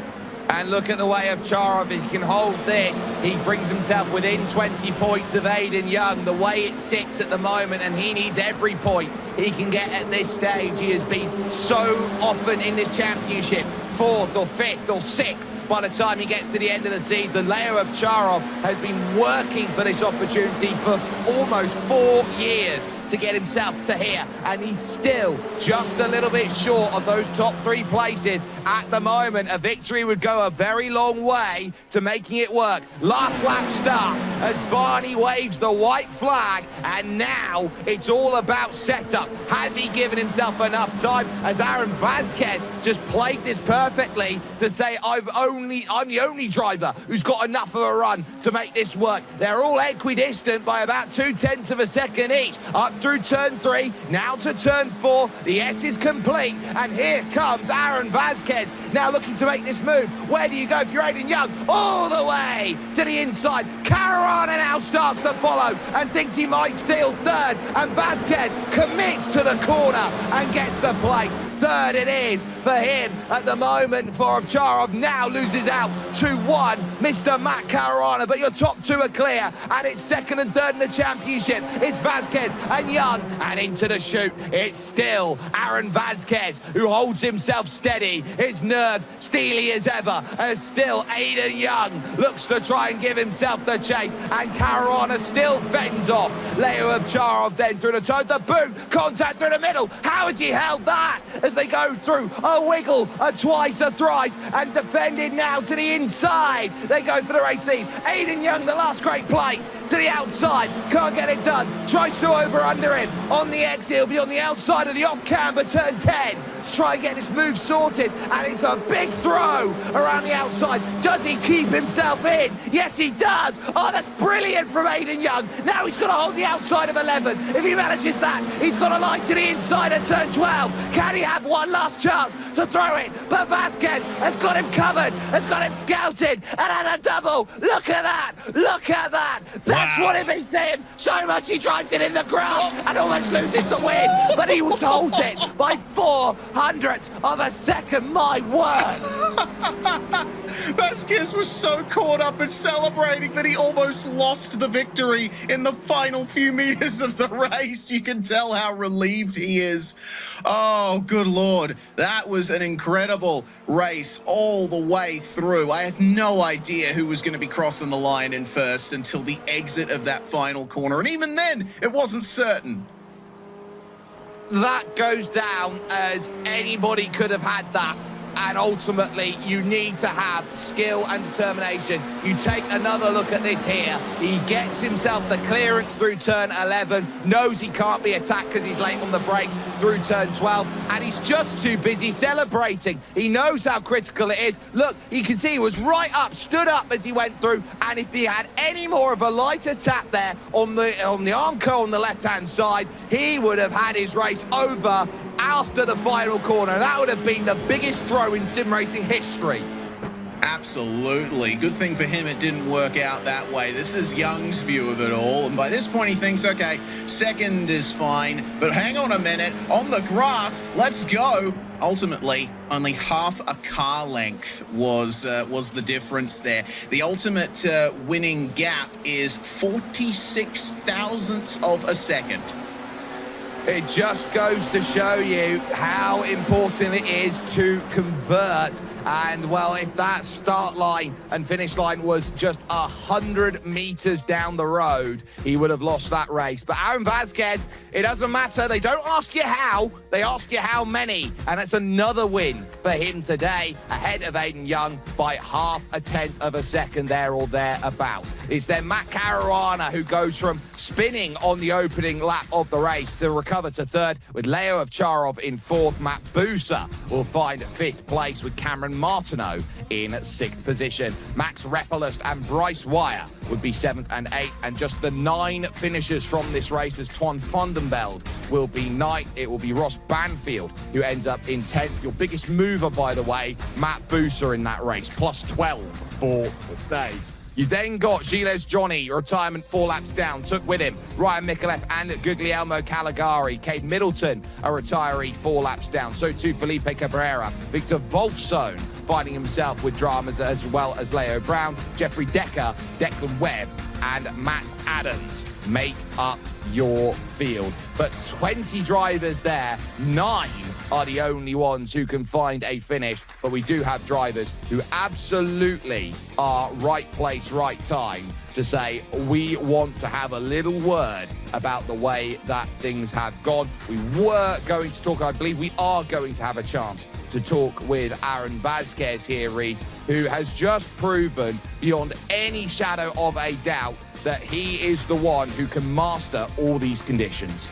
And look at the way Ovcharov, if he can hold this, he brings himself within 20 points of Aiden Young, the way it sits at the moment, and he needs every point he can get at this stage. He has been so often in this championship, 4th or 5th or 6th. By the time he gets to the end of the season, Leo Ovcharov has been working for this opportunity for almost 4 years. to get himself to here, and he's still just a little bit short of those top 3 places at the moment. A victory would go a very long way to making it work. Last lap starts as Barney waves the white flag, and now it's all about setup. Has he given himself enough time? As Aaron Vasquez just played this perfectly to say, I'm the only driver who's got enough of a run to make this work. They're all equidistant by about 0.2 of a second each. Up through turn 3, now to turn 4. The S is complete, and here comes Aaron Vasquez, now looking to make this move. Where do you go if you're Aiden Young? All the way to the inside. Caruana now starts to follow and thinks he might steal third, and Vasquez commits to the corner and gets the place. Third it is for him at the moment. For Ovcharov now loses out to 1, Mr. Matt Caruana, but your top 2 are clear, and it's second and third in the championship. It's Vasquez and Young, and into the chute. It's still Aaron Vasquez who holds himself steady, his nerves steely as ever, as still Aiden Young looks to try and give himself the chase, and Caruana still fends off Leo Ovcharov then through the toe. The boot, contact through the middle. How has he held that? As they go through a wiggle, a twice, a thrice, and defended now to the inside. They go for the race lead. Aiden Young, the last great place, to the outside. Can't get it done. Tries to over-under him. On the exit, he'll be on the outside of the off-camber, turn 10. Let's try and get this move sorted, and it's a big throw around the outside. Does he keep himself in? Yes, he does. Oh, that's brilliant from Aiden Young. Now he's got to hold the outside of 11. If he manages that, he's got a line to the inside at turn 12. Can he have one last chance to throw it? But Vasquez has got him covered, has got him scouted, and has a double. Look at that. Look at that. That's what it means to him. So much he drives it in the ground and almost loses the win. But he holds it by 400ths of a second. My word. Vasquez was so caught up in celebrating that he almost lost the victory in the final few meters of the race. You can tell how relieved he is. Oh, good Lord. That was an incredible race all the way through. I had no idea who was going to be crossing the line in first until the exit of that final corner. And even then, it wasn't certain. That goes down as anybody could have had that. And ultimately, you need to have skill and determination. You take another look at this here. He gets himself the clearance through turn 11, knows he can't be attacked because he's late on the brakes through turn 12, and he's just too busy celebrating. He knows how critical it is. Look, you can see he was right up, stood up as he went through, and if he had any more of a lighter tap there on the Armco on the left-hand side, he would have had his race over after the final corner. That would have been the biggest throw in sim racing history. Absolutely. Good thing for him it didn't work out that way. This is Young's view of it all, and by this point he thinks, okay, second is fine, but hang on a minute, on the grass, let's go. Ultimately, only half a car length was the difference there. The ultimate winning gap is 46 thousandths of a second. It just goes to show you how important it is to convert. And, well, if that start line and finish line was just 100 meters down the road, he would have lost that race. But Aaron Vasquez, it doesn't matter. They don't ask you how. They ask you how many. And it's another win for him today, ahead of Aiden Young by 0.5 of a second there or thereabouts. It's then Matt Caruana who goes from spinning on the opening lap of the race to recover to third, with Leo Ovcharov in fourth. Matt Buser will find fifth place, with Cameron Martineau in sixth position. Max Repolust and Bryce Wire would be seventh and eighth, and just the 9 finishers from this race, as Twan Vandenbeld will be ninth. It will be Ross Banfield who ends up in 10th. Your biggest mover, by the way, Matt Buser in that race, plus 12 for the day. You then got Gilles Johnny, retirement 4 laps down, took with him Ryan Mikulev and Guglielmo Caligari. Cade Middleton, a retiree, 4 laps down. So too Felipe Cabrera. Victor Wolfsohn finding himself with dramas, as well as Leo Brown. Jeffrey Decker, Declan Webb and Matt Adams make up your field. But 20 drivers there, 9 are the only ones who can find a finish, but we do have drivers who absolutely are right place, right time to say, we want to have a little word about the way that things have gone. We were going to talk, I believe we are going to have a chance to talk with Aaron Vasquez here, Reese, who has just proven beyond any shadow of a doubt that he is the one who can master all these conditions.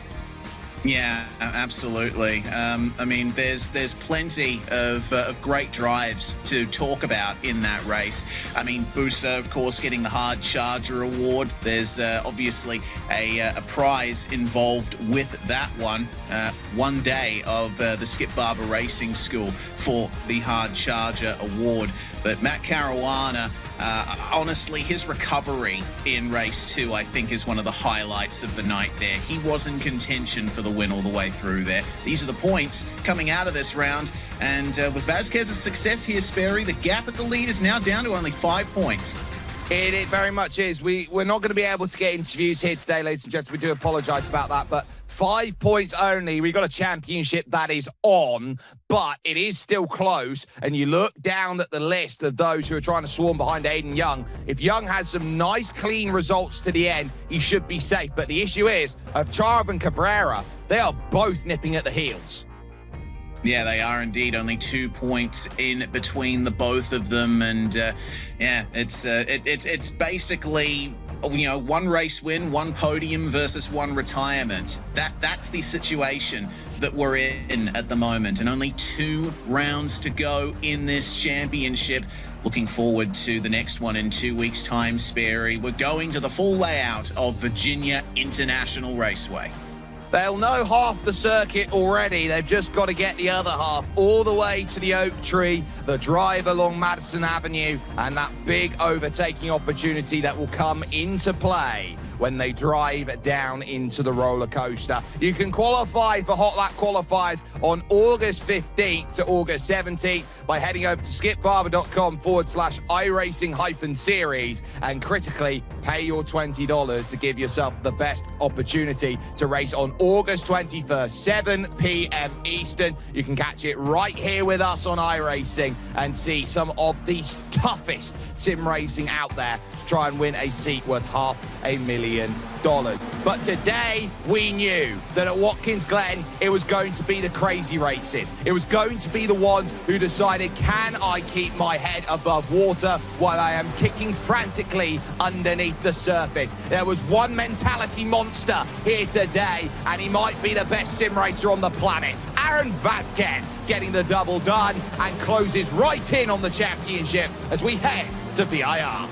Yeah, absolutely. I mean, there's plenty of great drives to talk about in that race. I mean, Busa, of course, getting the Hard Charger Award. There's obviously a prize involved with that one. 1 day of the Skip Barber Racing School for the Hard Charger Award. But Matt Caruana, honestly, his recovery in race 2, I think, is one of the highlights of the night there. He was in contention for the win all the way through there. These are the points coming out of this round. And with Vasquez's success here, Sperry, the gap at the lead is now down to only 5 points. It very much is. We're not going to be able to get interviews here today, ladies and gentlemen. We do apologise about that, but 5 points only. We've got a championship that is on, but it is still close. And you look down at the list of those who are trying to swarm behind Aiden Young. If Young has some nice, clean results to the end, he should be safe. But the issue is, of Charv and Cabrera, they are both nipping at the heels. Yeah, they are indeed. Only 2 points in between the both of them, and yeah, it's basically, you know, 1 race win, 1 podium versus 1 retirement. That's the situation that we're in at the moment, and only 2 rounds to go in this championship. Looking forward to the next one in 2 weeks' time, Sperry. We're going to the full layout of Virginia International Raceway. They'll know half the circuit already. They've just got to get the other half all the way to the Oak Tree, the drive along Madison Avenue, and that big overtaking opportunity that will come into play when they drive down into the roller coaster. You can qualify for Hot Lap qualifiers on August 15th to August 17th by heading over to skipbarber.com/iRacing-series and critically pay your $20 to give yourself the best opportunity to race on August 21st, 7 p.m. Eastern. You can catch it right here with us on iRacing and see some of the toughest sim racing out there to try and win a seat worth $500,000. But today we knew that at Watkins Glen it was going to be the crazy races. It was going to be the ones who decided, can I keep my head above water while I am kicking frantically underneath the surface? There was one mentality monster here today, and he might be the best sim racer on the planet. Aaron Vasquez getting the double done and closes right in on the championship as we head to VIR.